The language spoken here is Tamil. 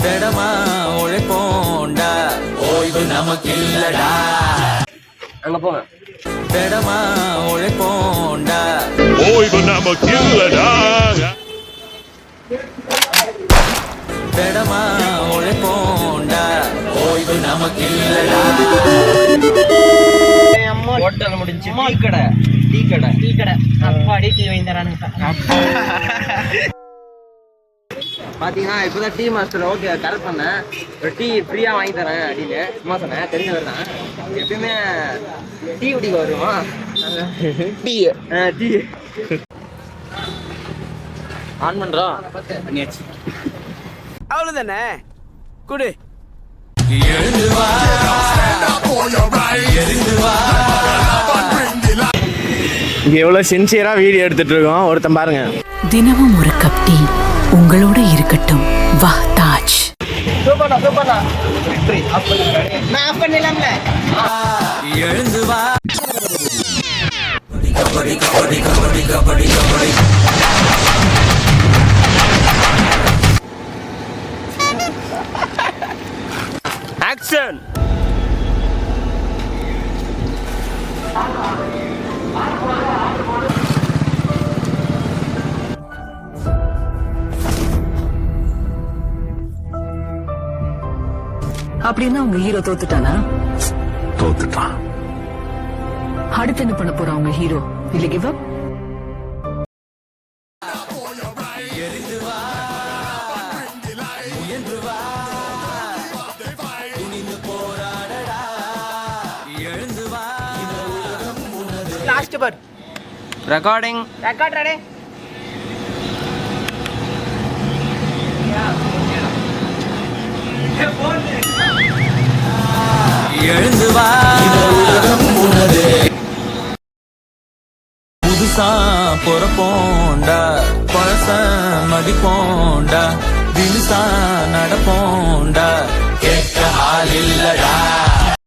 திடமா உழைப்போண்டா ஓய்வு நமக்கு இல்லடா. அங்க போங்க. திடமா உழைப்போண்டா ஓய்வு நமக்கு இல்லடா. திடமா உழைப்போண்டா ஓய்வு நமக்கு இல்லடா. ஹோட்டல் முடிஞ்சு டீ கடை அப்பாடி டீ வாங்கி தரானுங்க. பாத்தீங்கன்னா இப்பதான் டீ மாஸ்டர் ஓகே கரெக்ட் பண்ணேன். ஒரு டீ ஃப்ரீயா வாங்கி தரேன் அப்படின்னு சும்மா சொன்னேன். தெரிஞ்சவர் தான். எப்பயுமே டீ குடிக்க வருமா டீ ஆன் பண்றோம். பண்ணியாச்சு. அவ்வளவுதானே குடு. எழுந்து வா இங்க எவ்வளவு சின்சியரா வீடியோ எடுத்துட்டு இருக்கோம். ஒருத்தன் பாருங்க. தினமும் ஒரு கப் டீ உங்களோட இருக்கட்டும். வா தாஜ். சூப்பர்டா நான் ஆஃப் பண்ணலாம்ல. எழுந்து வா. ஆக்ஷன். அப்படின்னா உங்க ஹீரோ தோத்துட்டானா? தோத்துட்டான். அடுத்து என்ன பண்ண போறான் உங்க ஹீரோ? இல்ல give up? Last per recording. Record ready. எழுந்து வா. புதுசா பொறப்போண்டா பழச மதிப்போண்டா தினுசா நடப்போண்டா கேட்க ஆள் இல்லடா.